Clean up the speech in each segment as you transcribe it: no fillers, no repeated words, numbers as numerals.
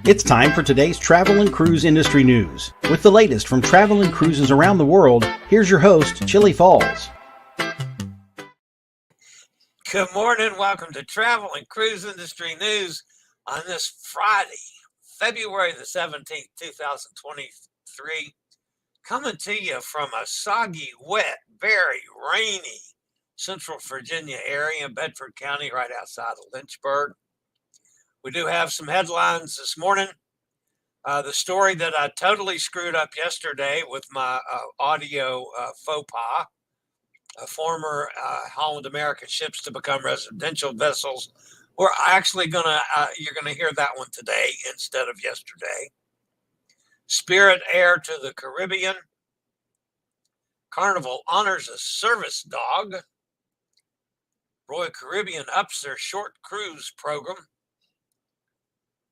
It's time for today's travel and cruise industry news. With the latest from travel and cruises around the world, here's your host, Chillie Falls. Good morning. Welcome to Travel and Cruise Industry News on this Friday, February the 17th, 2023. Coming to you from a soggy, wet, very rainy Central Virginia area in Bedford County, right outside of Lynchburg. We do have some headlines this morning. The story that I totally screwed up yesterday with my audio faux pas. Former Holland American ships to become residential vessels. We're actually you're gonna hear that one today instead of yesterday. Spirit Air to the Caribbean. Carnival honors a service dog. Royal Caribbean ups their short cruise program.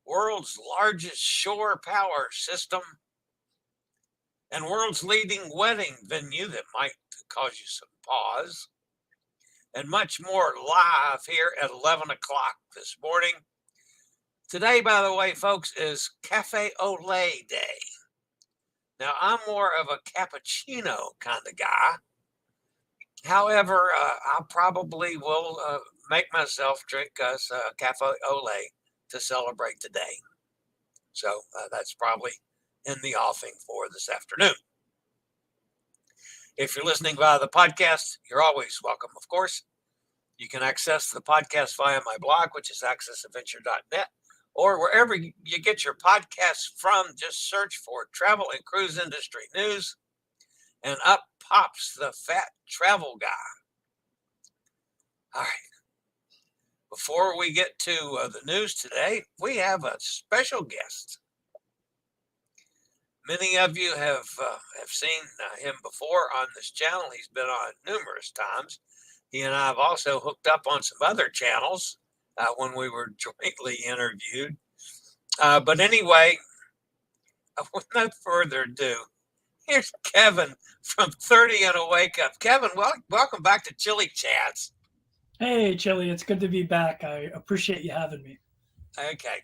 World's largest shore power system. And world's leading wedding venue that might cause you some pause. And much more live here at 11 o'clock this morning. Today, by the way, folks, is Cafe au Lait Day. Now, I'm more of a cappuccino kind of guy. However, I probably will make myself drink us Cafe au Lait to celebrate today. So that's probably in the offing for this afternoon. If you're listening via the podcast, you're always welcome, of course. You can access the podcast via my blog, which is accessadventure.net, or wherever you get your podcasts from. Just search for Travel and Cruise Industry News, and up pops the fat travel guy. All right. Before we get to the news today, we have a special guest. Many of you have seen him before on this channel. He's been on numerous times. He and I have also hooked up on some other channels when we were jointly interviewed. But anyway, with no further ado, here's Kevin from 30 and a Wake Up. Kevin, welcome back to Chillie Chats. Hey, Chillie, it's good to be back. I appreciate you having me. Okay.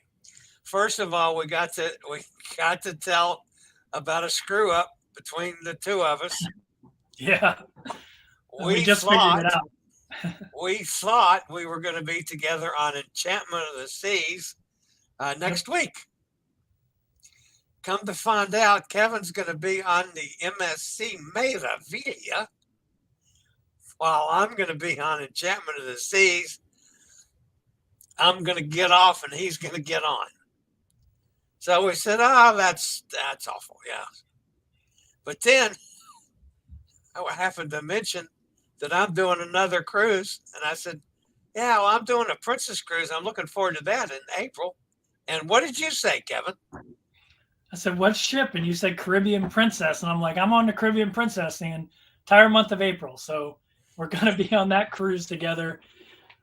First of all, we got to tell about a screw up between the two of us. Yeah. We just figured it out. We thought we were going to be together on Enchantment of the Seas next week. Come to find out, Kevin's going to be on the MSC Meraviglia, while I'm going to be on Enchantment of the Seas. I'm going to get off and he's going to get on. So we said, oh, that's awful, yeah. But then I happened to mention that I'm doing another cruise. And I said, yeah, well, I'm doing a Princess cruise. I'm looking forward to that in April. And what did you say, Kevin? I said, what ship? And you said Caribbean Princess. And I'm like, I'm on the Caribbean Princess the entire month of April. So we're going to be on that cruise together.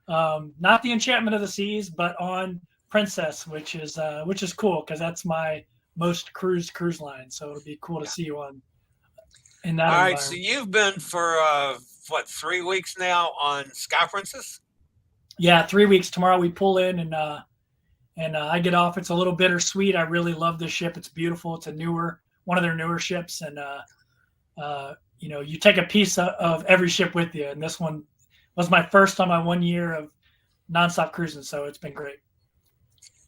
Not the Enchantment of the Seas, but on Princess, which is cool because that's my most cruise line. So it'll be cool to see you on in that. All right, so you've been for 3 weeks now on Sky Princess? Yeah, 3 weeks. Tomorrow we pull in and I get off. It's a little bittersweet. I really love this ship. It's beautiful. It's one of their newer ships, and you take a piece of every ship with you. And this one was my first on my 1 year of nonstop cruising, so it's been great.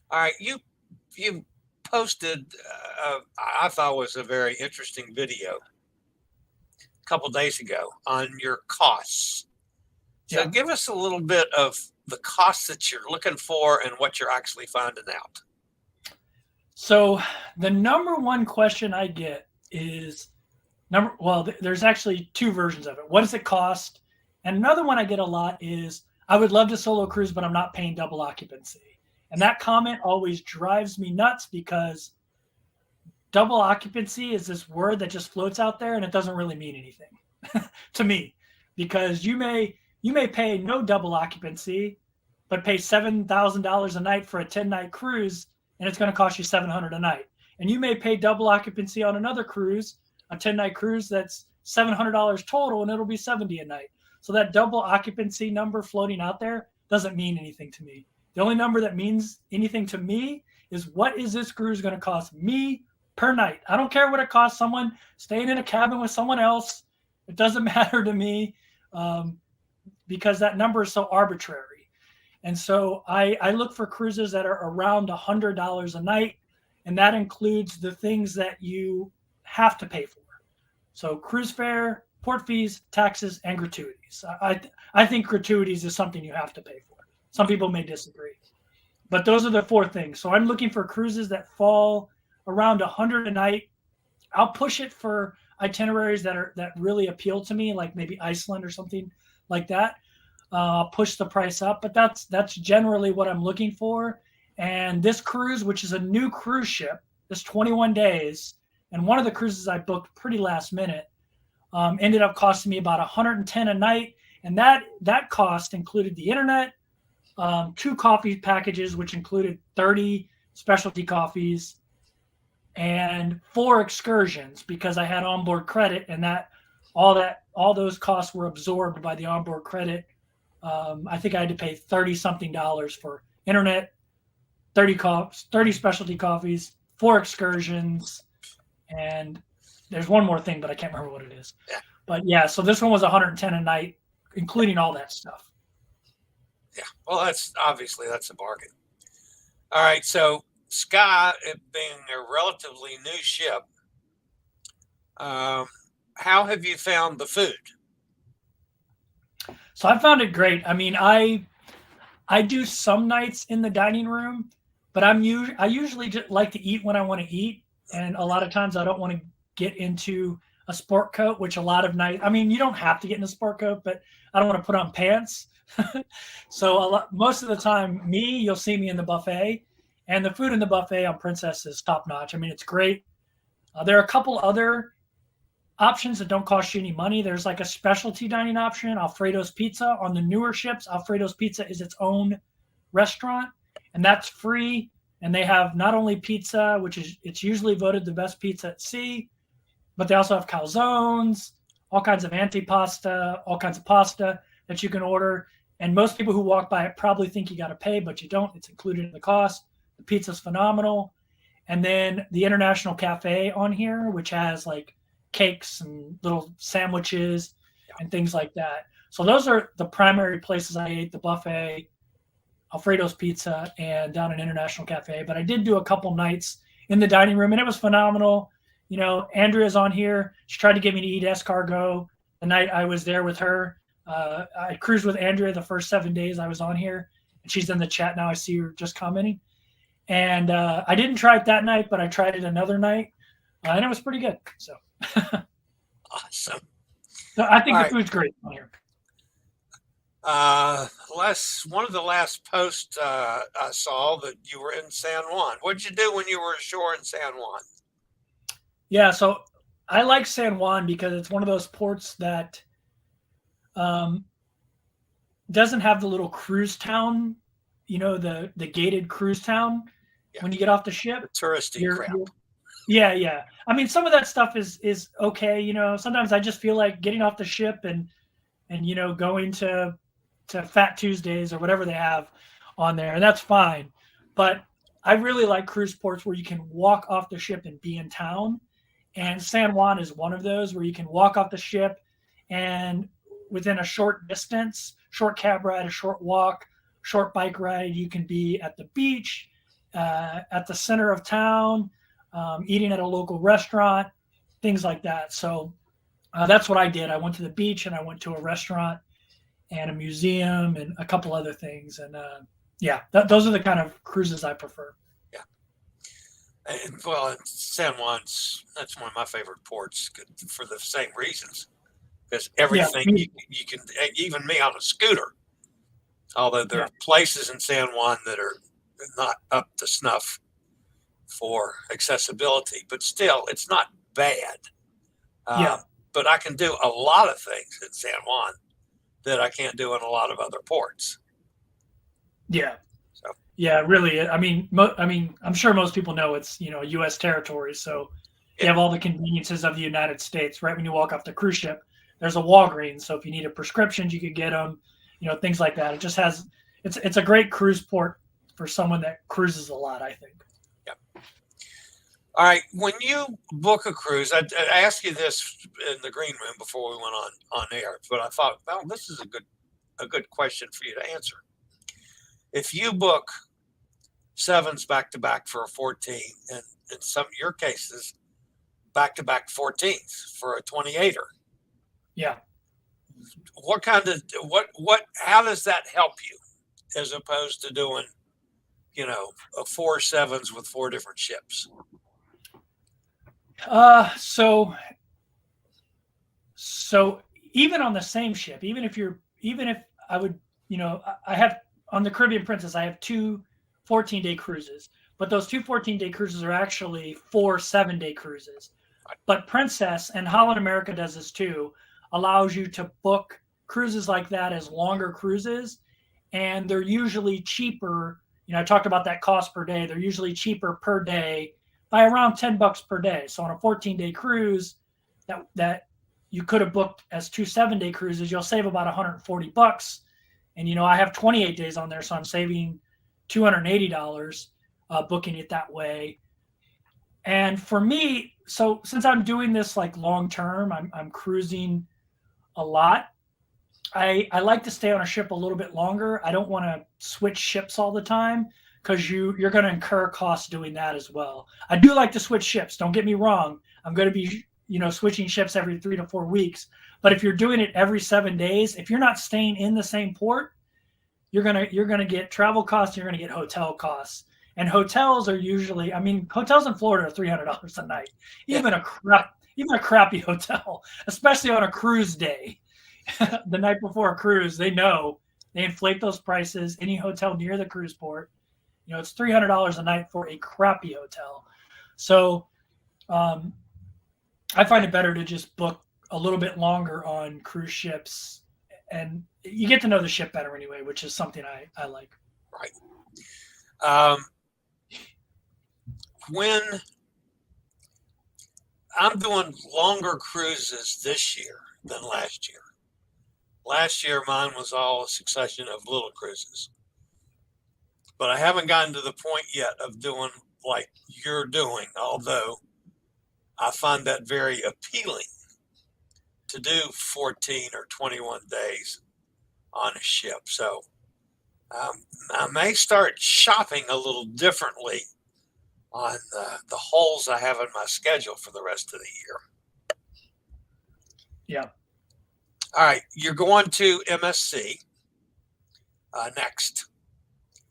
All right, you posted, I thought was a very interesting video a couple days ago on your costs. So give us a little bit of the costs that you're looking for and what you're actually finding out. So the number one question I get is there's actually two versions of it. What does it cost? And another one I get a lot is, I would love to solo cruise, but I'm not paying double occupancy. And that comment always drives me nuts because double occupancy is this word that just floats out there and it doesn't really mean anything to me, because you may pay no double occupancy, but pay $7,000 a night for a 10-night cruise, and it's going to cost you $700 a night. And you may pay double occupancy on another cruise, a 10-night cruise that's $700 total, and it'll be $70 a night. So that double occupancy number floating out there doesn't mean anything to me. The only number that means anything to me is what is this cruise going to cost me per night? I don't care what it costs someone staying in a cabin with someone else. It doesn't matter to me, because that number is so arbitrary. And so I look for cruises that are around $100 a night, and that includes the things that you have to pay for. So cruise fare, port fees, taxes, and gratuities. I think gratuities is something you have to pay for. Some people may disagree, but those are the 4 things. So I'm looking for cruises that fall around $100 a night. I'll push it for itineraries that really appeal to me, like maybe Iceland or something like that. Push the price up, but that's generally what I'm looking for. And this cruise, which is a new cruise ship, this 21 days, and one of the cruises I booked pretty last minute, ended up costing me about $110 a night, and that cost included the internet, 2 coffee packages, which included 30 specialty coffees, and 4 excursions, because I had onboard credit, and all those costs were absorbed by the onboard credit. I think I had to pay $30 something for internet, 30 specialty coffees, 4 excursions, and there's one more thing, but I can't remember what it is. Yeah. But yeah, so this one was $110 a night, including all that stuff. Yeah, well, that's a bargain. All right, so Sky, it being a relatively new ship, how have you found the food? So I found it great. I mean, I do some nights in the dining room, but I usually just like to eat when I want to eat, and a lot of times I don't want to get into a sport coat, which a lot of nights, I mean, you don't have to get in a sport coat, but I don't want to put on pants. So most of the time, you'll see me in the buffet, and the food in the buffet on Princess is top notch. I mean, it's great. There are a couple other options that don't cost you any money. There's like a specialty dining option, Alfredo's Pizza. On the newer ships, Alfredo's Pizza is its own restaurant, and that's free. And they have not only pizza, it's usually voted the best pizza at sea, but they also have calzones, all kinds of antipasta, all kinds of pasta that you can order. And most people who walk by it probably think you got to pay, but you don't. It's included in the cost. The pizza's phenomenal. And then the International Cafe on here, which has like cakes and little sandwiches and things like that. So those are the primary places I ate: the buffet, Alfredo's Pizza, and down an International Cafe. But I did do a couple nights in the dining room, and it was phenomenal. You know, Andrea's on here. She tried to get me to eat escargot the night I was there with her. I cruised with Andrea the first 7 days I was on here, and she's in the chat now. I see her just commenting. And I didn't try it that night, but I tried it another night, and it was pretty good. So awesome. So I think the food's great on here. One of the last posts I saw that you were in San Juan. What did you do when you were ashore in San Juan? Yeah, so I like San Juan because it's one of those ports that doesn't have the little cruise town, you know, the gated cruise town when you get off the ship. The touristy crap. Yeah. I mean, some of that stuff is okay. You know, sometimes I just feel like getting off the ship and you know, going to Fat Tuesdays or whatever they have on there, and that's fine. But I really like cruise ports where you can walk off the ship and be in town. And San Juan is one of those where you can walk off the ship and within a short distance, short cab ride, a short walk, short bike ride, you can be at the beach, at the center of town, eating at a local restaurant, things like that. So that's what I did. I went to the beach and I went to a restaurant and a museum and a couple other things. And those are the kind of cruises I prefer. Yeah. And, well, San Juan's, that's one of my favorite ports for the same reasons. Because everything you can, even me on a scooter, although there are places in San Juan that are not up to snuff for accessibility, but still, it's not bad. But I can do a lot of things in San Juan that I can't do in a lot of other ports. Yeah. So. Yeah, really. I mean, I'm sure most people know it's, you know, U.S. territory. So you have all the conveniences of the United States. Right when you walk off the cruise ship, there's a Walgreens. So if you needed prescriptions, you could get them, you know, things like that. It just has, it's a great cruise port for someone that cruises a lot, I think. Yep. All right. When you book a cruise, I asked you this in the green room before we went on air, but I thought, well, this is a good question for you to answer. If you book 7s back to back for a 14, and in some of your cases, back to back 14s for a 28er. Yeah. How does that help you as opposed to doing, a 4 7s with 4 different ships? So even on the same ship, even if I would, I have on the Caribbean Princess, I have 2 14-day cruises, but those 2 14-day cruises are actually 4 7-day cruises. But Princess, and Holland America does this too, allows you to book cruises like that as longer cruises, and they're usually cheaper. I talked about that cost per day. They're usually cheaper per day by around $10 per day. So on a 14-day cruise that you could have booked as 2 7-day cruises, you'll save about $140. And I have 28 days on there, so I'm saving $280 booking it that way. And for me, so since I'm doing this like long term, I'm cruising a lot. I like to stay on a ship a little bit longer. I don't want to switch ships all the time because you're going to incur costs doing that as well. I do like to switch ships. Don't get me wrong. I'm going to be switching ships every 3 to 4 weeks. But if you're doing it every 7 days, if you're not staying in the same port, you're gonna get travel costs. You're gonna get hotel costs. And hotels are usually, hotels in Florida are $300 a night. Even a crappy hotel, especially on a cruise day, the night before a cruise, they inflate those prices. Any hotel near the cruise port, it's $300 a night for a crappy hotel. So, I find it better to just book a little bit longer on cruise ships, and you get to know the ship better anyway, which is something I like. Right. When I'm doing longer cruises this year than last year. Last year, mine was all a succession of little cruises. But I haven't gotten to the point yet of doing like you're doing, although I find that very appealing to do 14 or 21 days on a ship. So I may start shopping a little differently on the holes I have in my schedule for the rest of the year. Yeah. All right. You're going to MSC next.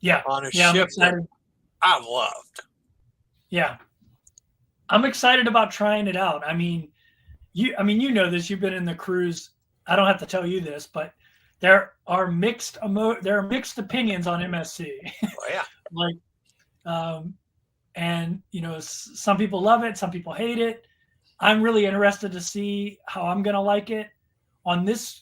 Yeah. On a I'm ship excited. that I loved. Yeah. I'm excited about trying it out. You know this, you've been in the cruise. I don't have to tell you this, but there are mixed opinions on MSC. Oh, yeah. And some people love it, some people hate it. I'm really interested to see how I'm going to like it. On this,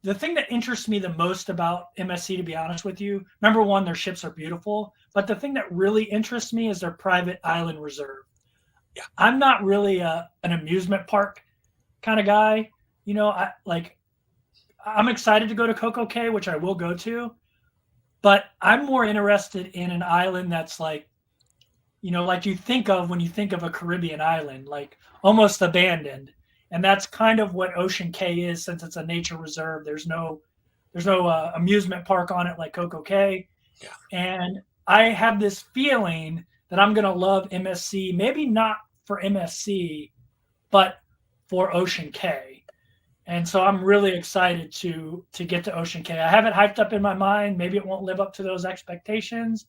the thing that interests me the most about MSC, to be honest with you, number one, their ships are beautiful, but the thing that really interests me is their private island reserve. Yeah. I'm not really an amusement park kind of guy. I'm excited to go to Coco Cay, which I will go to, but I'm more interested in an island that's like you think of when you think of a Caribbean island, like almost abandoned. And that's kind of what Ocean Cay is, since it's a nature reserve. There's no amusement park on it like Coco Cay. Yeah. And I have this feeling that I'm going to love MSC, maybe not for MSC, but for Ocean Cay. And so I'm really excited to get to Ocean Cay. I have it hyped up in my mind. Maybe it won't live up to those expectations,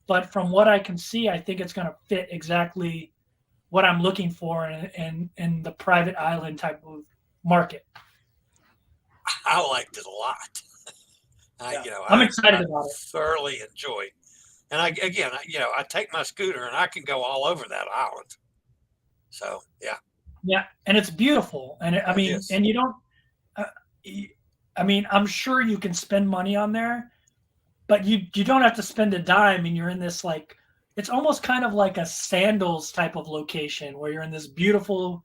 but from what I can see, I think it's going to fit exactly what I'm looking for in the private island type of market. I liked it a lot. I'm excited about it. Thoroughly enjoyed. And I take my scooter and I can go all over that island. So, yeah. Yeah, and it's beautiful. And and you don't, I'm sure you can spend money on there, but you don't have to spend a dime, and you're in this it's almost kind of like a Sandals type of location where you're in this beautiful,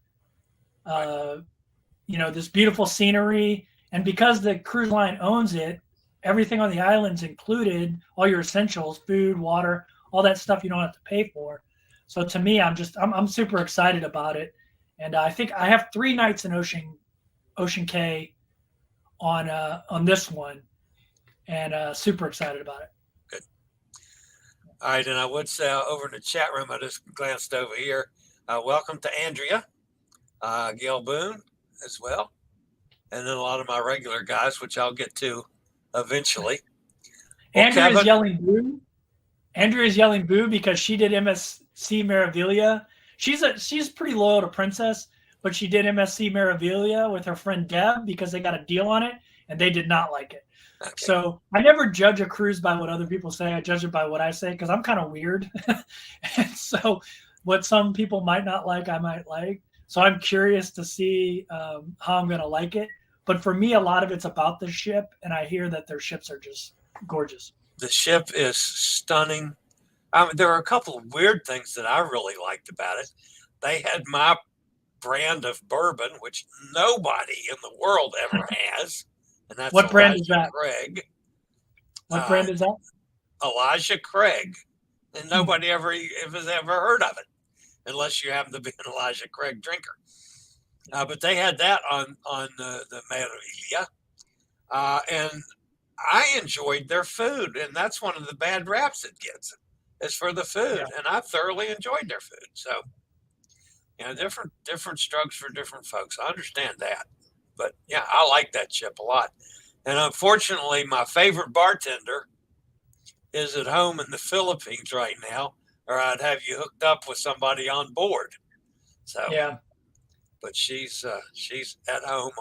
this beautiful scenery. And because the cruise line owns it, everything on the island's included, all your essentials, food, water, all that stuff you don't have to pay for. So to me, I'm super excited about it, and I think I have 3 nights in Ocean K on this one, and super excited about it. Good. All right, and I would say over in the chat room, I just glanced over here. Welcome to Andrea, Gail Boone as well, and then a lot of my regular guys, which I'll get to eventually. Well, Andrea's yelling boo. Andrea's yelling boo because she did MSC Meraviglia. She's pretty loyal to Princess, but she did MSC Meraviglia with her friend Deb because they got a deal on it, and they did not like it. Okay. So I never judge a cruise by what other people say. I judge it by what I say because I'm kind of weird. And so what some people might not like, I might like. So I'm curious to see how I'm going to like it. But for me, a lot of it's about the ship, and I hear that their ships are just gorgeous. The ship is stunning. There are a couple of weird things that I really liked about it. They had my brand of bourbon, which nobody in the world ever has. And that's what brand is that? Craig. What brand is that? Elijah Craig. And nobody has ever heard of it, unless you happen to be an Elijah Craig drinker. But they had that on the Meraviglia. And I enjoyed their food, and that's one of the bad raps it gets, is for the food. Yeah. And I thoroughly enjoyed their food. So, different strokes for different folks. I understand that. But yeah, I like that ship a lot. And unfortunately, my favorite bartender is at home in the Philippines right now, or I'd have you hooked up with somebody on board. So yeah. But she's at home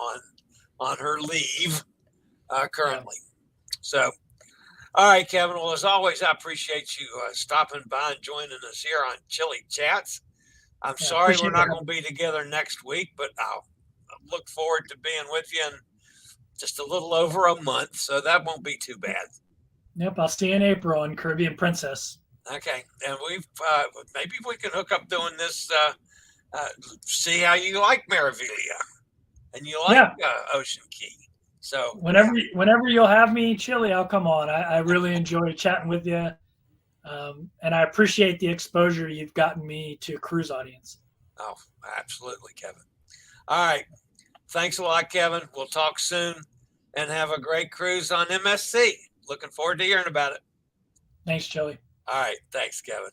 on her leave currently. Yeah. So, all right, Kevin. Well, as always, I appreciate you stopping by and joining us here on Chillie Chats. I'm sorry we're not going to be together next week, but I'll look forward to being with you in just a little over a month, so that won't be too bad. Yep, I'll see you in April on Caribbean Princess. Okay, and we've maybe we can hook up doing this. See how you like Meraviglia, and you like Ocean Key. So whenever you'll have me, Chillie, I'll come on. I really enjoy chatting with you, and I appreciate the exposure you've gotten me to a cruise audience. Oh, absolutely, Kevin. All right, thanks a lot, Kevin. We'll talk soon, and have a great cruise on MSC. Looking forward to hearing about it. Thanks, Chillie. All right, thanks, Kevin.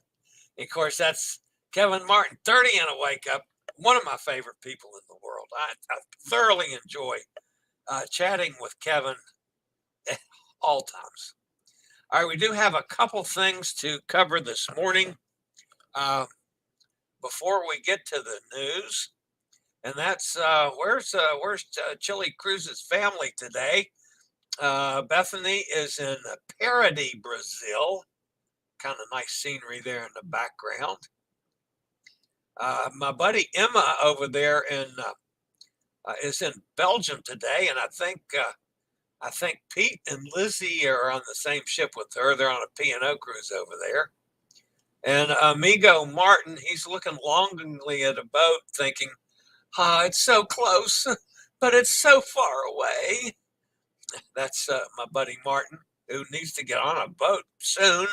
And of course, that's Kevin Martin, 30 and a Wake Up, one of my favorite people in the world. I thoroughly enjoy chatting with Kevin at all times. All right, we do have a couple things to cover this morning before we get to the news, and that's where's Chillie Cruises family today. Bethany is in Parody, Brazil. Kind of nice scenery there in the background. My buddy Emma over there is in Belgium today, and I think Pete and Lizzie are on the same ship with her. They're on a P&O cruise over there. And amigo Martin, he's looking longingly at a boat, thinking, it's so close, but it's so far away. That's my buddy Martin, who needs to get on a boat soon.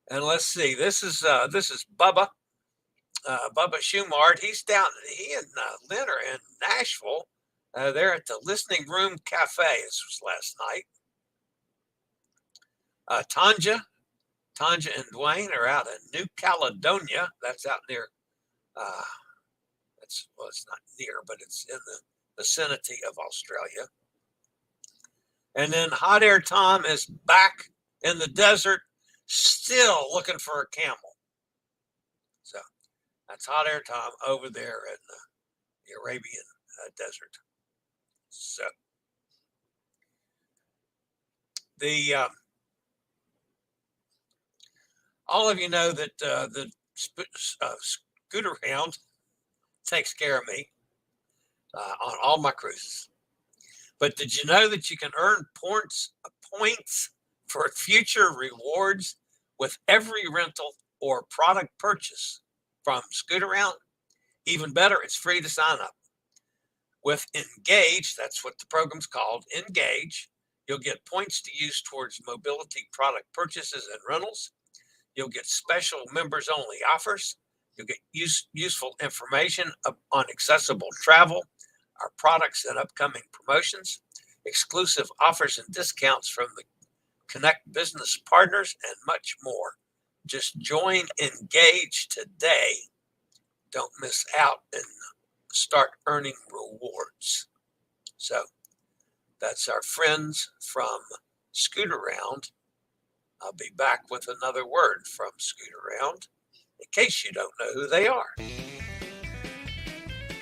And let's see, this is Bubba Schumard. He and Lynn are in Nashville. They're at the Listening Room Cafe. This was last night. Tanja and Dwayne are out in New Caledonia. That's out near, it's not near, but it's in the vicinity of Australia. And then Hot Air Tom is back in the desert, still looking for a camel. So that's Hot Air Tom over there in the Arabian desert. So all of you know that the Scooter Hound takes care of me on all my cruises. But did you know that you can earn points for future rewards with every rental or product purchase from Scooter Hound? Even better, it's free to sign up. With Engage, that's what the program's called, Engage, you'll get points to use towards mobility product purchases and rentals. You'll get special members-only offers. You'll get useful information on accessible travel, our products and upcoming promotions, exclusive offers and discounts from the Connect business partners, and much more. Just join Engage today. Don't miss out and start earning rewards. So that's our friends from Scootaround. I'll be back with another word from Scootaround in case you don't know who they are.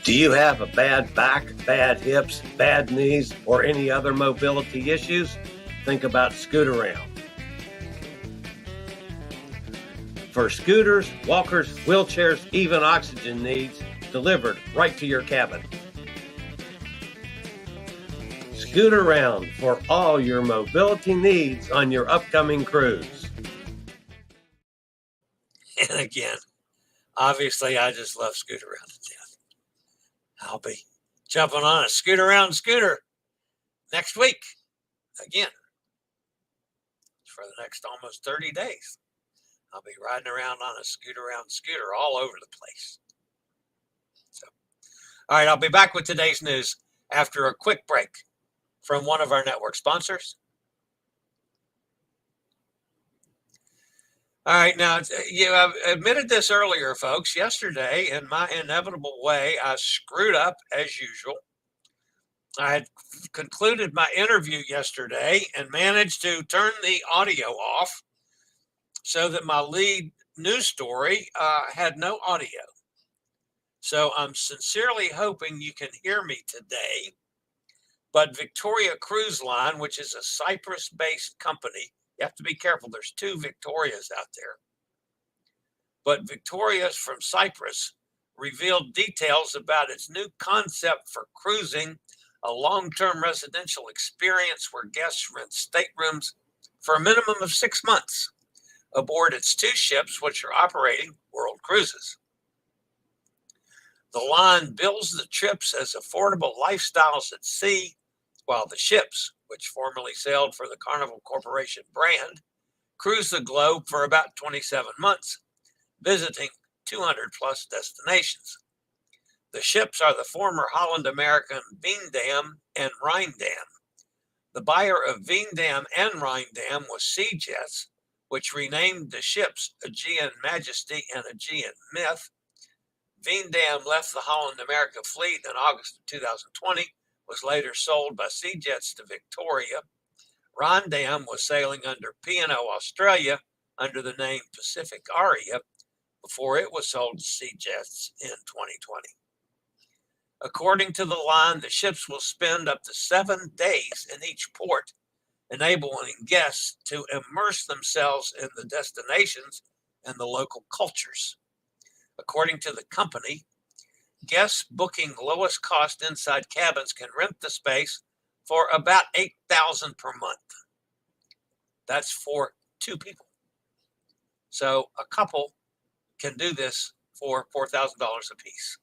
Do you have a bad back, bad hips, bad knees, or any other mobility issues? Think about Scootaround. For scooters, walkers, wheelchairs, even oxygen needs, delivered right to your cabin. Scootaround for all your mobility needs on your upcoming cruise. And again, obviously, I just love Scootaround to death. I'll be jumping on a Scootaround scooter next week again for the next almost 30 days. I'll be riding around on a Scootaround scooter all over the place. So, all right, I'll be back with today's news after a quick break from one of our network sponsors. All right, now, I've admitted this earlier, folks. Yesterday, in my inevitable way, I screwed up as usual. I had concluded my interview yesterday and managed to turn the audio off so that my lead news story had no audio. So I'm sincerely hoping you can hear me today. But Victoria Cruise Line, which is a Cyprus-based company, you have to be careful. There's two Victorias out there. But Victoria's from Cyprus revealed details about its new concept for cruising, a long-term residential experience where guests rent staterooms for a minimum of 6 months aboard its two ships, which are operating world cruises. The line bills the trips as affordable lifestyles at sea, while the ships, which formerly sailed for the Carnival Corporation brand, cruise the globe for about 27 months, visiting 200 plus destinations. The ships are the former Holland-American Veendam and Rheindamm. The buyer of Veendam and Rheindamm was Sea Jets, which renamed the ships Aegean Majesty and Aegean Myth. Veendam left the Holland-America fleet in August of 2020, was later sold by Sea Jets to Victoria. Rheindamm was sailing under P&O Australia under the name Pacific Aria before it was sold to Sea Jets in 2020. According to the line, the ships will spend up to 7 days in each port, enabling guests to immerse themselves in the destinations and the local cultures. According to the company, guests booking lowest cost inside cabins can rent the space for about $8,000 per month. That's for 2 people. So a couple can do this for $4,000 a piece.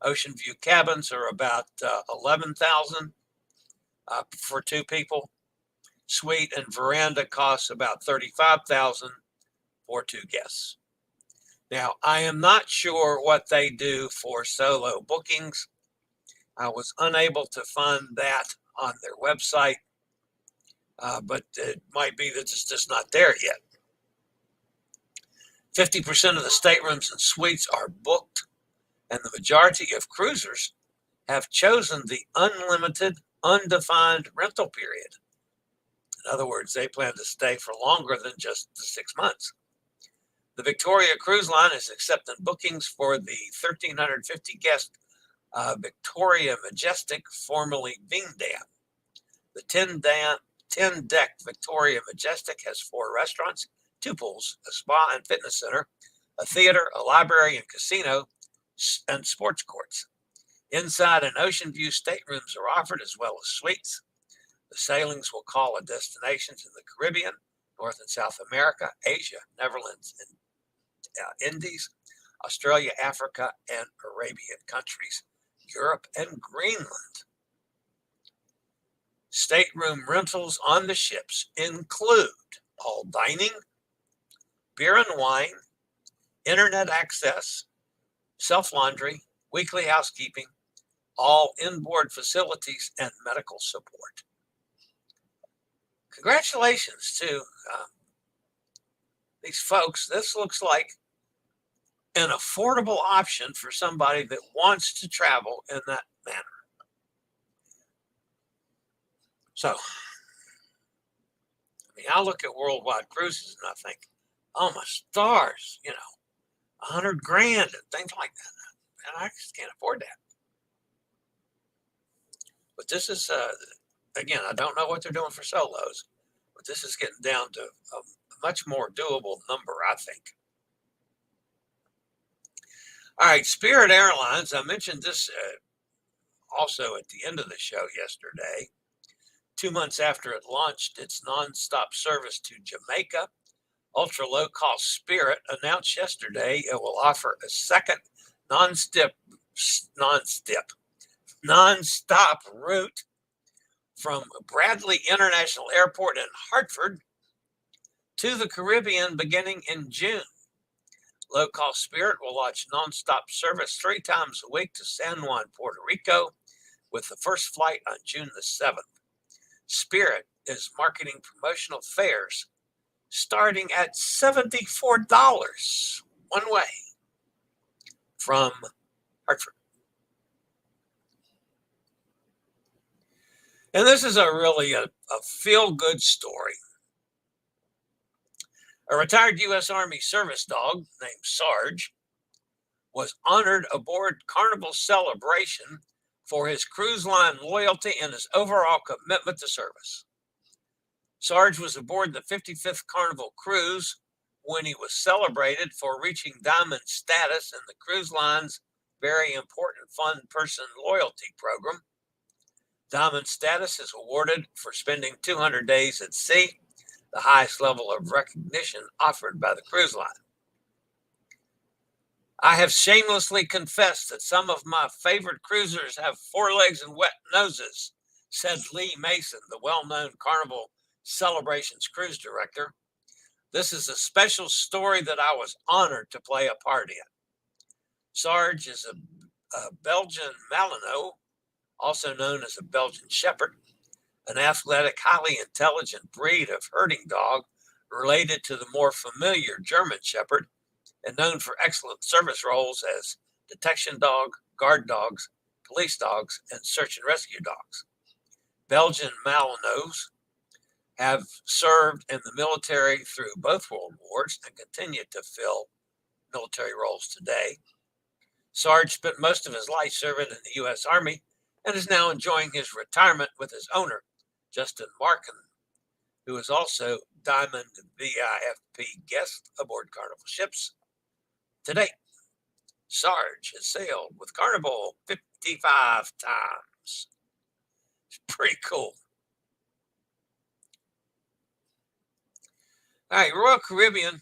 Ocean view cabins are about $11,000 for 2 people. Suite and veranda costs about $35,000 for 2 guests. Now, I am not sure what they do for solo bookings. I was unable to find that on their website, but it might be that it's just not there yet. 50% of the staterooms and suites are booked, and the majority of cruisers have chosen the unlimited, undefined rental period. In other words, they plan to stay for longer than just the 6 months. The Victoria Cruise Line is accepting bookings for the 1,350 guest Victoria Majestic, formerly Veendam. The 10-deck Victoria Majestic has 4 restaurants, 2 pools, a spa and fitness center, a theater, a library and casino, and sports courts. Inside and ocean view staterooms are offered as well as suites. The sailings will call at destinations in the Caribbean, North and South America, Asia, Netherlands, and Indies, Australia, Africa, and Arabian countries, Europe, and Greenland. Stateroom rentals on the ships include all dining, beer and wine, internet access, self-laundry, weekly housekeeping, all inboard facilities, and medical support. Congratulations to these folks. This looks like an affordable option for somebody that wants to travel in that manner. So, I look at worldwide cruises and I think, oh my stars, $100 grand and things like that. And I just can't afford that. But this is, again, I don't know what they're doing for solos, but this is getting down to a much more doable number, I think. All right, Spirit Airlines, I mentioned this also at the end of the show yesterday. 2 months after it launched its nonstop service to Jamaica, ultra low-cost Spirit announced yesterday it will offer a second non-stop route from Bradley International Airport in Hartford to the Caribbean beginning in June. Low-cost Spirit will launch nonstop service 3 times a week to San Juan, Puerto Rico, with the first flight on June the 7th. Spirit is marketing promotional fares starting at $74 one way from Hartford. And this is really a feel-good story. A retired U.S. Army service dog named Sarge was honored aboard Carnival Celebration for his cruise line loyalty and his overall commitment to service. Sarge was aboard the 55th Carnival cruise when he was celebrated for reaching diamond status in the cruise line's very important Fun Person Loyalty Program. Diamond status is awarded for spending 200 days at sea, the highest level of recognition offered by the cruise line. I have shamelessly confessed that some of my favorite cruisers have 4 legs and wet noses, said Lee Mason, the well-known Carnival Celebrations cruise director. This is a special story that I was honored to play a part in. Sarge is a Belgian Malinois, also known as a Belgian Shepherd, an athletic, highly intelligent breed of herding dog related to the more familiar German Shepherd and known for excellent service roles as detection dog, guard dogs, police dogs, and search and rescue dogs. Belgian Malinois have served in the military through both world wars and continue to fill military roles today. Sarge spent most of his life serving in the U.S. Army and is now enjoying his retirement with his owner, Justin Markin, who is also Diamond VIFP guest aboard Carnival ships. To date, Sarge has sailed with Carnival 55 times. It's pretty cool. All right, Royal Caribbean,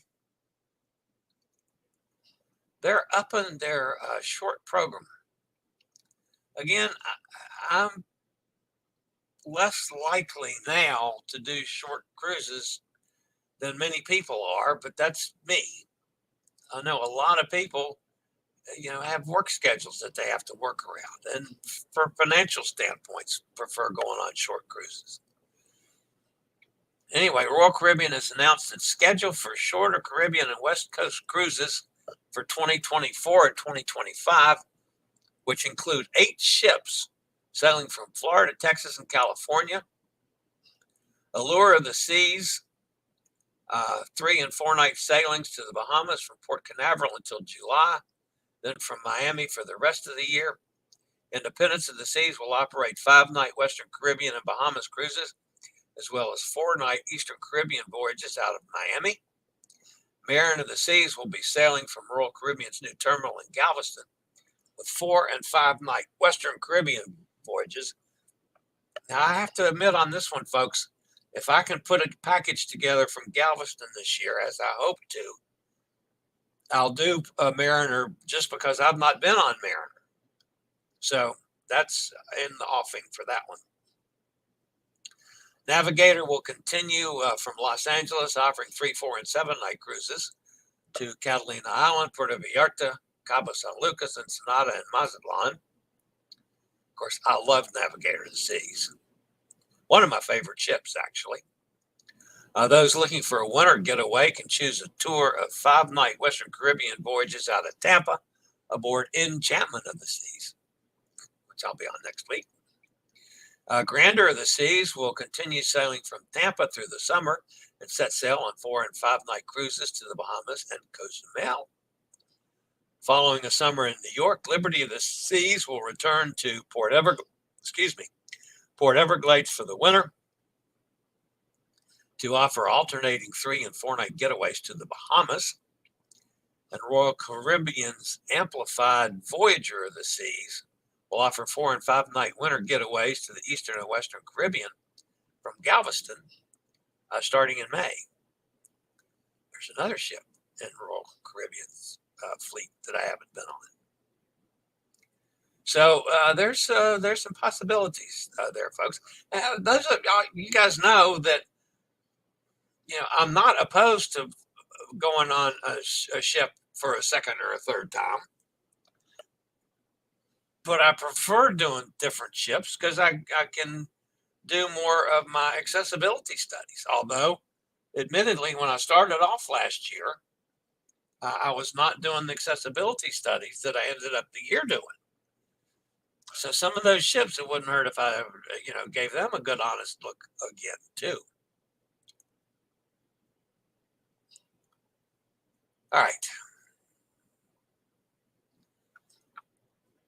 they're upping their short program. Again, I'm less likely now to do short cruises than many people are, but that's me. I know a lot of people, have work schedules that they have to work around, and for financial standpoints, prefer going on short cruises. Anyway, Royal Caribbean has announced its schedule for shorter Caribbean and West Coast cruises for 2024 and 2025, which include 8 ships sailing from Florida, Texas, and California. Allure of the Seas, 3 and 4 night sailings to the Bahamas from Port Canaveral until July, then from Miami for the rest of the year. Independence of the Seas will operate 5-night Western Caribbean and Bahamas cruises, as well as 4-night Eastern Caribbean voyages out of Miami. Marin of the Seas will be sailing from Royal Caribbean's new terminal in Galveston with 4 and 5-night Western Caribbean voyages. Now, I have to admit on this one, folks, if I can put a package together from Galveston this year, as I hope to, I'll do a Mariner just because I've not been on Mariner. So that's in the offing for that one. Navigator will continue from Los Angeles, offering 3, 4, and 7-night cruises to Catalina Island, Puerto Vallarta, Cabo San Lucas, Ensenada, and Mazatlan. Of course, I love Navigator of the Seas. One of my favorite ships, actually. Those looking for a winter getaway can choose a tour of 5-night Western Caribbean voyages out of Tampa aboard Enchantment of the Seas, which I'll be on next week. Grandeur of the Seas will continue sailing from Tampa through the summer and set sail on 4- and 5-night cruises to the Bahamas and Cozumel. Following a summer in New York, Liberty of the Seas will return to Port Everglades for the winter to offer alternating 3- and 4-night getaways to the Bahamas. And Royal Caribbean's amplified Voyager of the Seas will offer 4- and 5-night winter getaways to the Eastern and Western Caribbean from Galveston starting in May. There's another ship in Royal Caribbean's fleet that I haven't been on. So there's some possibilities there, folks. Those of you guys know that I'm not opposed to going on a ship for a second or a third time, but I prefer doing different ships because I can do more of my accessibility studies. Although, admittedly, when I started off last year, I was not doing the accessibility studies that I ended up the year doing. So some of those ships, it wouldn't hurt if I, gave them a good, honest look again, too. All right.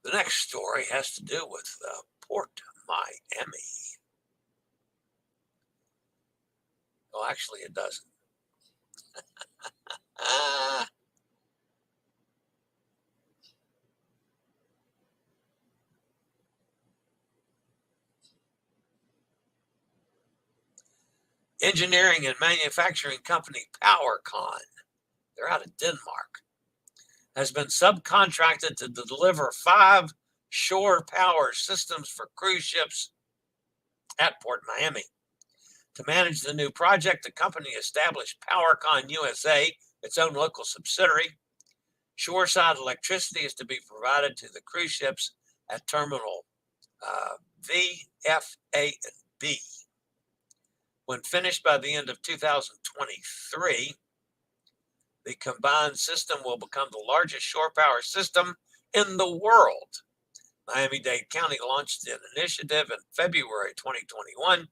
The next story has to do with Port Miami. Well, actually, it doesn't. Engineering and manufacturing company PowerCon, they're out of Denmark, has been subcontracted to deliver 5 shore power systems for cruise ships at Port Miami. To manage the new project, the company established PowerCon USA, its own local subsidiary. Shoreside electricity is to be provided to the cruise ships at Terminal V, F, A, and B. When finished by the end of 2023, the combined system will become the largest shore power system in the world. Miami-Dade County launched an initiative in February 2021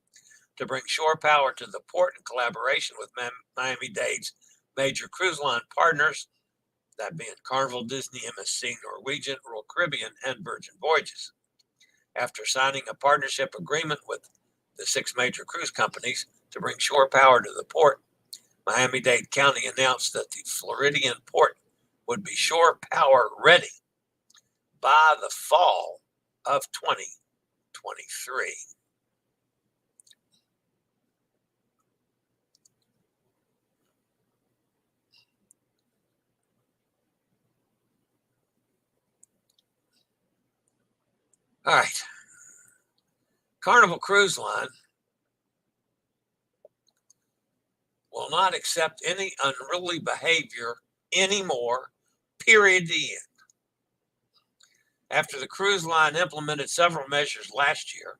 to bring shore power to the port in collaboration with Miami-Dade's major cruise line partners, that being Carnival, Disney, MSC, Norwegian, Royal Caribbean, and Virgin Voyages. After signing a partnership agreement with the 6 major cruise companies to bring shore power to the port, Miami-Dade County announced that the Floridian port would be shore power ready by the fall of 2023. All right. Carnival Cruise Line will not accept any unruly behavior anymore, period, the end. After the cruise line implemented several measures last year,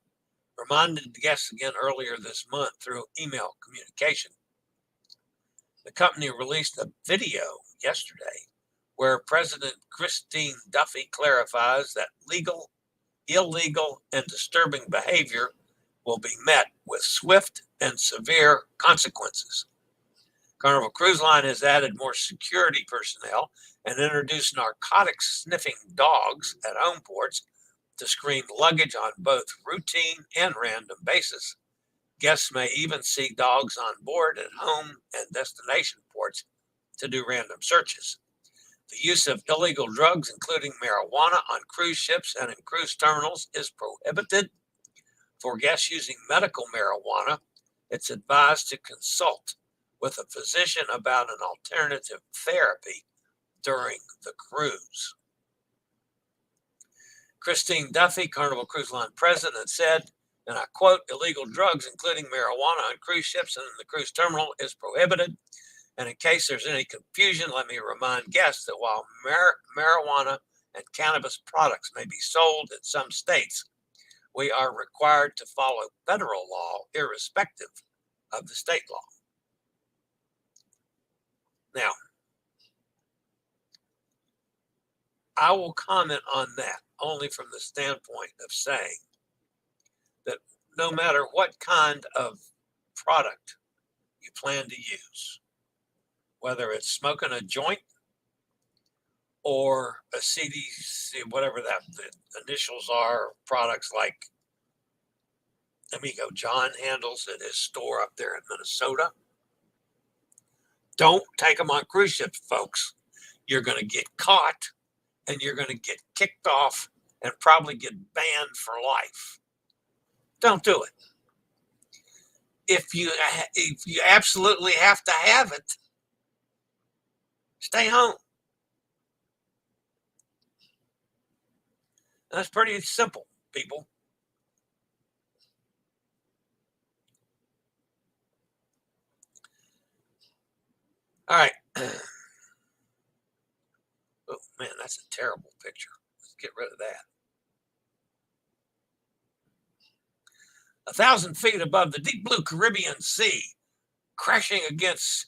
reminded guests again earlier this month through email communication, the company released a video yesterday where President Christine Duffy clarifies that legal, illegal, and disturbing behavior will be met with swift and severe consequences. Carnival Cruise Line has added more security personnel and introduced narcotics sniffing dogs at home ports to screen luggage on both routine and random basis. Guests may even see dogs on board at home and destination ports to do random searches. The use of illegal drugs, including marijuana, on cruise ships and in cruise terminals is prohibited. For guests using medical marijuana, it's advised to consult with a physician about an alternative therapy during the cruise. Christine Duffy, Carnival Cruise Line president, said, and I quote, "Illegal drugs, including marijuana on cruise ships and in the cruise terminal, is prohibited. And in case there's any confusion, let me remind guests that while marijuana and cannabis products may be sold in some states, we are required to follow federal law irrespective of the state law. Now, I will comment on that only from the standpoint of saying that no matter what kind of product you plan to use, whether it's smoking a joint or a CDC, whatever that the initials are, products like Amigo John handles at his store up there in Minnesota, don't take them on cruise ships, folks. You're going to get caught and you're going to get kicked off and probably get banned for life. Don't do it. If you absolutely have to have it, stay home. That's pretty simple, people. All right. Oh, man, that's a terrible picture. Let's get rid of that. 1,000 feet above the deep blue Caribbean Sea, crashing against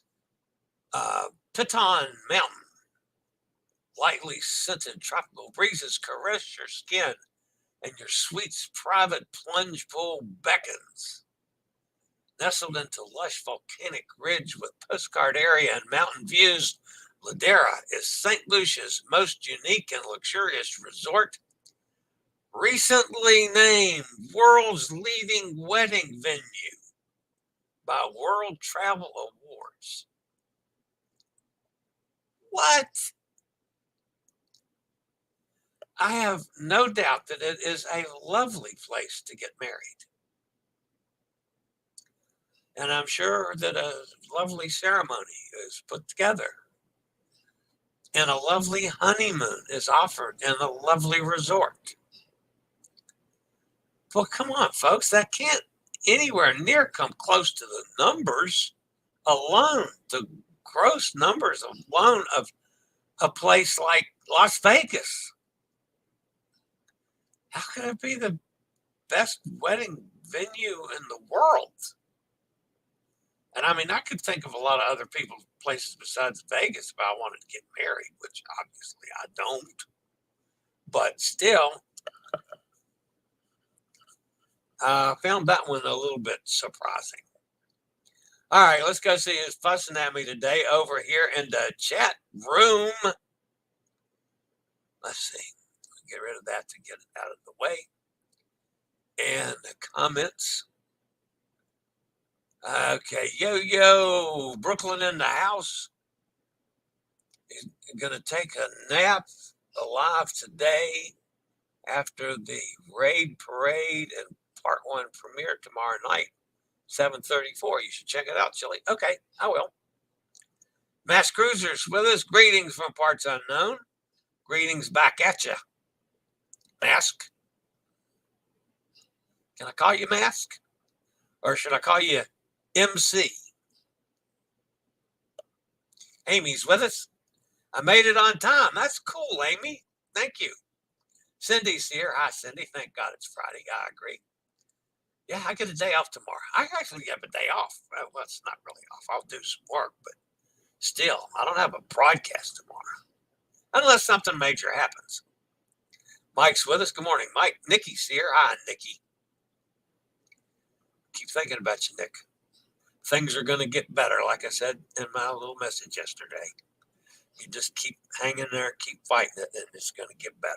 Piton Mountain. Lightly scented tropical breezes caress your skin and your suite's private plunge pool beckons. Nestled into lush volcanic ridge with postcard area and mountain views, Ladera is St. Lucia's most unique and luxurious resort, recently named world's leading wedding venue by World Travel Awards. What? I have no doubt that it is a lovely place to get married. And I'm sure that a lovely ceremony is put together. And a lovely honeymoon is offered in a lovely resort. Well, come on, folks. That can't anywhere near come close to the numbers alone, the gross numbers alone of a place like Las Vegas. How can it be the best wedding venue in the world? And I mean, I could think of a lot of other places besides Vegas if I wanted to get married, which obviously I don't. But still, I found that one a little bit surprising. All right, let's go see who's fussing at me today over here in the chat room. Let's see. Get rid of that to get it out of the way. And the comments. Okay, yo, Brooklyn in the house. He's going to take a nap alive today after the Raid Parade and Part 1 premiere tomorrow night, 7:34. You should check it out, Chillie. Okay, I will. Mass Cruisers with us. Greetings from parts unknown. Greetings back at you. Mask. Can I call you Mask? Or should I call you MC? Amy's with us. I made it on time. That's cool, Amy. Thank you. Cindy's here. Hi, Cindy. Thank God it's Friday. I agree. Yeah, I get a day off tomorrow. I actually have a day off. Well, it's not really off. I'll do some work, but still, I don't have a broadcast tomorrow. Unless something major happens. Mike's with us. Good morning, Mike. Nikki's here. Hi, Nikki. Keep thinking about you, Nick. Things are going to get better, like I said in my little message yesterday. You just keep hanging there, keep fighting it, and it's going to get better.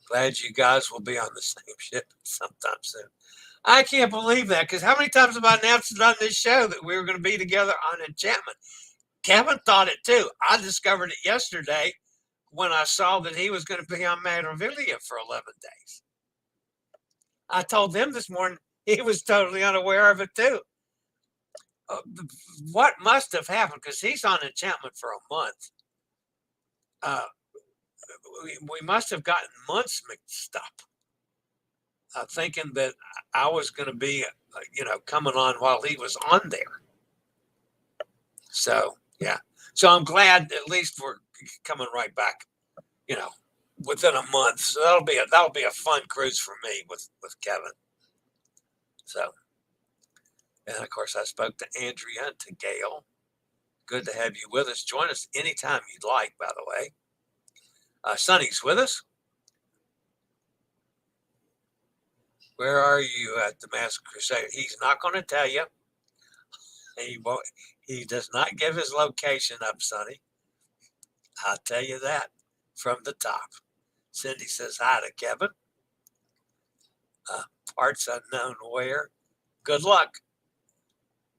Glad you guys will be on the same ship sometime soon. I can't believe that, because how many times have I announced it on this show that we were going to be together on Enchantment? Kevin thought it too. I discovered it yesterday when I saw that he was going to be on Meraviglia for 11 days. I told him this morning he was totally unaware of it too. What must have happened, because he's on Enchantment for a month. We must have gotten months mixed up, thinking that I was going to be, coming on while he was on there. So, yeah. So I'm glad at least we're coming right back, you know, within a month. So that'll be a fun cruise for me with Kevin. So, and of course I spoke to Andrea and to Gail. Good to have you with us. Join us anytime you'd like, by the way. Sonny's with us. Where are you at the Masked Crusader? He's not going to tell you. He won't. He does not give his location up, Sonny. I'll tell you that from the top. Cindy says hi to Kevin. Parts unknown where. Good luck.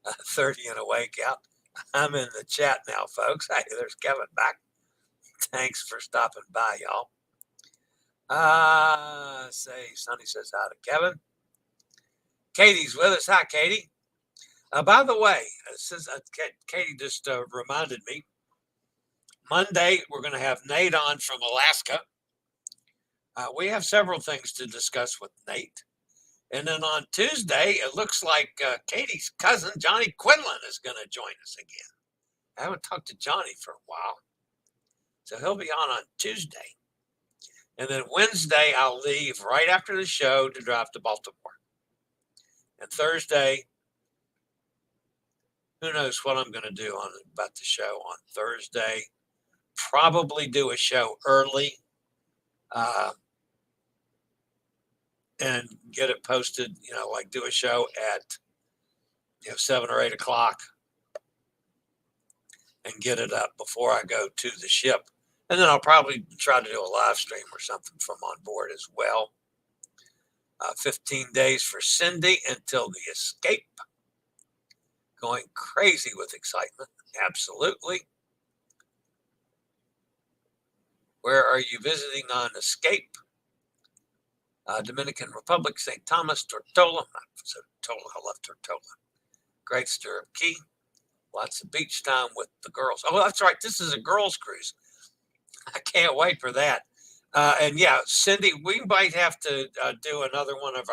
30 and awake out. I'm in the chat now, folks. Hey, there's Kevin back. Thanks for stopping by, y'all. Sonny says hi to Kevin. Katie's with us. Hi, Katie. By the way, Katie just reminded me, Monday we're going to have Nate on from Alaska. We have several things to discuss with Nate. And then on Tuesday, it looks like Katie's cousin, Johnny Quinlan, is going to join us again. I haven't talked to Johnny for a while. So he'll be on Tuesday. And then Wednesday, I'll leave right after the show to drive to Baltimore. And Thursday, who knows what I'm going to do about the show on Thursday. Probably do a show early and get it posted, like do a show at 7 or 8 o'clock and get it up before I go to the ship. And then I'll probably try to do a live stream or something from on board as well. 15 days for Cindy until the escape. Going crazy with excitement. Absolutely. Where are you visiting on escape? Dominican Republic, St. Thomas, Tortola. I love Tortola. Great Stirrup Key. Lots of beach time with the girls. Oh, that's right. This is a girls' cruise. I can't wait for that. And yeah, Cindy, we might have to do another one of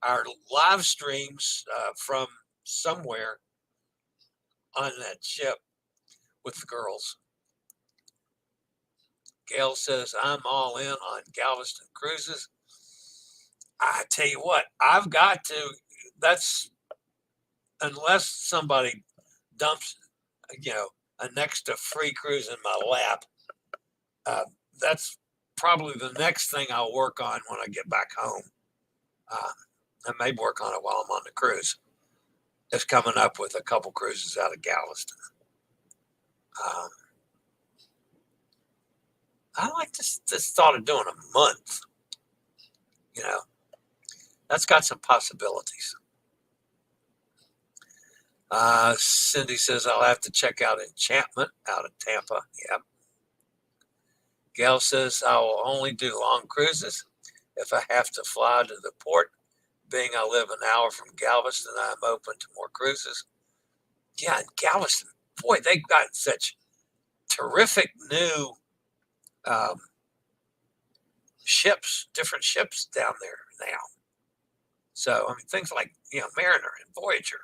our live streams from somewhere on that ship with the girls. Gail says, I'm all in on Galveston cruises. I tell you what, I've got to, unless somebody dumps, a next to free cruise in my lap, that's probably the next thing I'll work on when I get back home. I may work on it while I'm on the cruise. It's coming up with a couple cruises out of Galveston. I like this thought of doing a month. That's got some possibilities. Cindy says I'll have to check out Enchantment out of Tampa. Yep. Gail says I will only do long cruises if I have to fly to the port. Being I live an hour from Galveston, I'm open to more cruises. Yeah, in Galveston, boy, they've got such terrific new ships, different ships down there now. So, things like, Mariner and Voyager.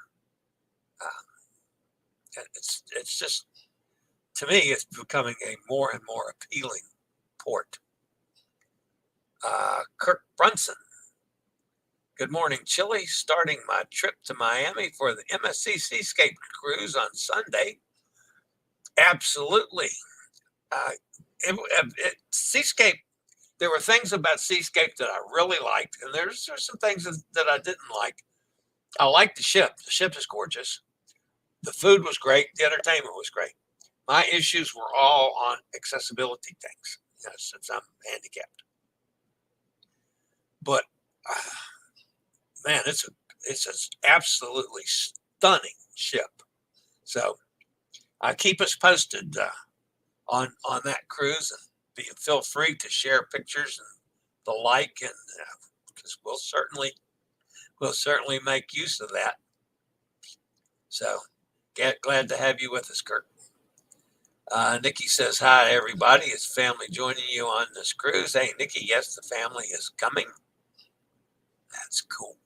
It's just, to me, it's becoming a more and more appealing port. Kirk Brunson. Good morning, Chillie. Starting my trip to Miami for the MSC Seascape cruise on Sunday. Absolutely. Seascape, there were things about Seascape that I really liked, and there's some things that I didn't like. I liked the ship. The ship is gorgeous. The food was great. The entertainment was great. My issues were all on accessibility things, since I'm handicapped. But man, it's an absolutely stunning ship. So keep us posted on that cruise, and feel free to share pictures and the like, and because we'll certainly make use of that. So glad to have you with us, Kirk. Nikki says hi, everybody. Is family joining you on this cruise? Hey, Nikki, yes, the family is coming. That's cool.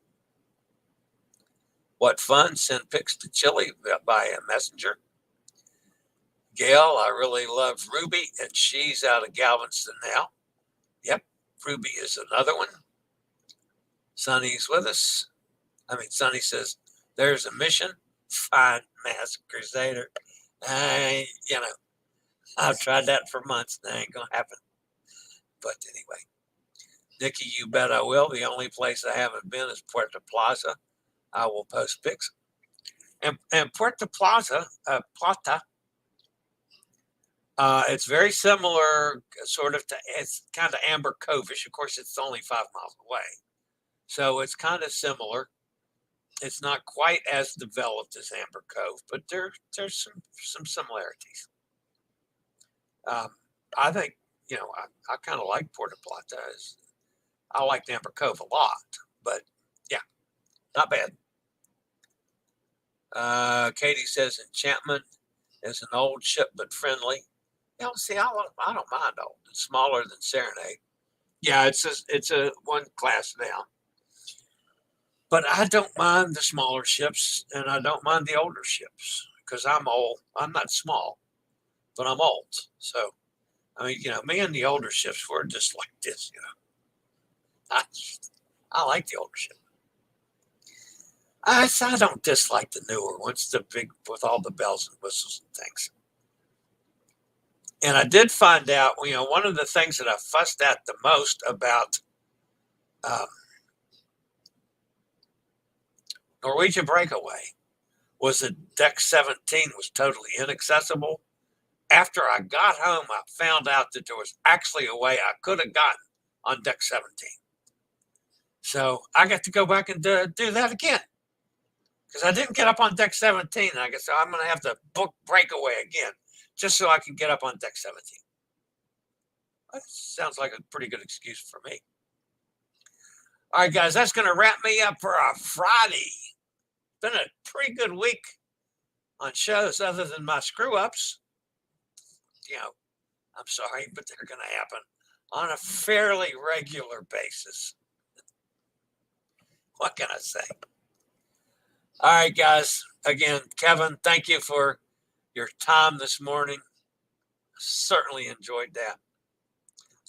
What fun. Send pics to Chillie via messenger. Gail, I really love Ruby, and she's out of Galveston now. Yep, Ruby is another one. Sonny's with us. Sonny says, there's a mission. Fine, Masked Crusader. I've tried that for months. That ain't going to happen. But anyway, Nikki, you bet I will. The only place I haven't been is Puerto Plaza. I will post pics. And Puerto Plata, it's very similar, sort of, it's kind of Amber Cove-ish. Of course, it's only 5 miles away. So it's kind of similar. It's not quite as developed as Amber Cove, but there's some similarities. I think, I kind of like Puerto Plata. I liked Amber Cove a lot, but yeah, not bad. Katie says Enchantment is an old ship but friendly. See, I don't mind old. It's smaller than Serenade. Yeah, it's a one class down. But I don't mind the smaller ships, and I don't mind the older ships because I'm old. I'm not small, but I'm old. So, me and the older ships were just like this. I like the older ship. I don't dislike the newer ones, the big with all the bells and whistles and things. And I did find out, one of the things that I fussed at the most about Norwegian Breakaway was that deck 17 was totally inaccessible. After I got home, I found out that there was actually a way I could have gotten on deck 17. So I got to go back and do that again. Because I didn't get up on deck 17. I guess I'm going to have to book Breakaway again just so I can get up on deck 17. That sounds like a pretty good excuse for me. All right, guys, that's going to wrap me up for a Friday. Been a pretty good week on shows other than my screw-ups. I'm sorry, but they're going to happen on a fairly regular basis. What can I say? All right, guys. Again, Kevin, thank you for your time this morning. Certainly enjoyed that.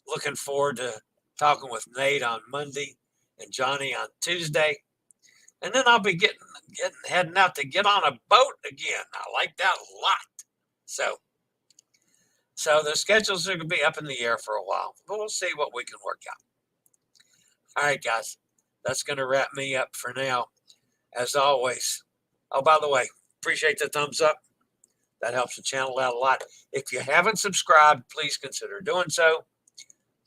Looking forward to talking with Nate on Monday and Johnny on Tuesday. And then I'll be heading out to get on a boat again. I like that a lot. So the schedules are going to be up in the air for a while, but we'll see what we can work out. All right, guys. That's going to wrap me up for now. As always. Oh, by the way, appreciate the thumbs up. That helps the channel out a lot. If you haven't subscribed, please consider doing so.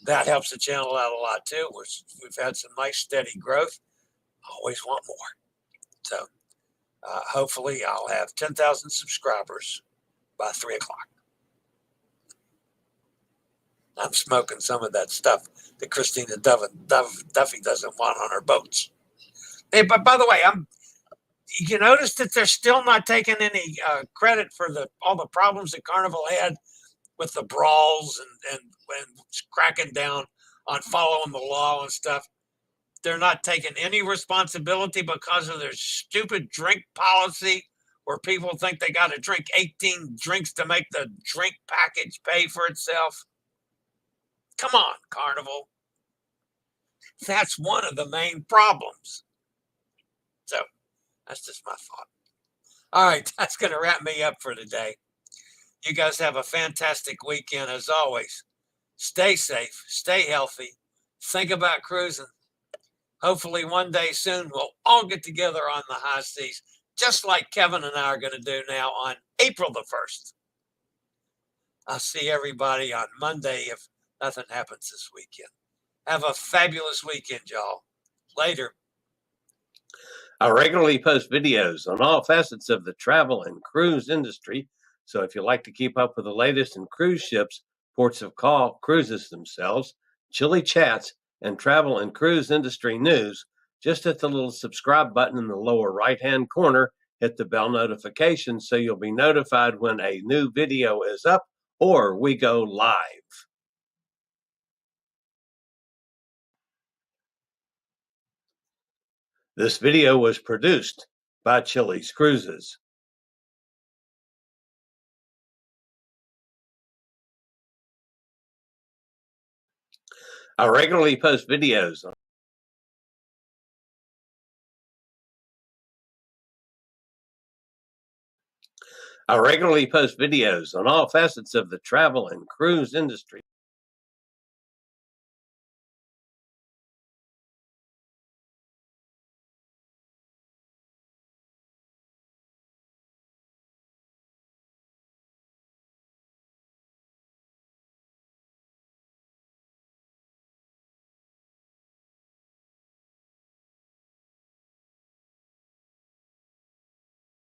That helps the channel out a lot too. We've had some nice steady growth. Always want more. So hopefully I'll have 10,000 subscribers by 3 o'clock. I'm smoking some of that stuff that Christina Duffy doesn't want on her boats. Hey, but by the way, you notice that they're still not taking any credit for all the problems that Carnival had with the brawls and cracking down on following the law and stuff. They're not taking any responsibility because of their stupid drink policy where people think they got to drink 18 drinks to make the drink package pay for itself. Come on, Carnival. That's one of the main problems. So that's just my thought. All right, that's going to wrap me up for today. You guys have a fantastic weekend as always. Stay safe, stay healthy, think about cruising. Hopefully one day soon we'll all get together on the high seas, just like Kevin and I are going to do now on April the 1st. I'll see everybody on Monday if nothing happens this weekend. Have a fabulous weekend, y'all. Later. I regularly post videos on all facets of the travel and cruise industry. So if you like to keep up with the latest in cruise ships, ports of call, cruises themselves, Chillie chats, and travel and cruise industry news, just hit the little subscribe button in the lower right-hand corner, hit the bell notification so you'll be notified when a new video is up or we go live. This video was produced by Chillie's Cruises. I regularly post videos on all facets of the travel and cruise industry.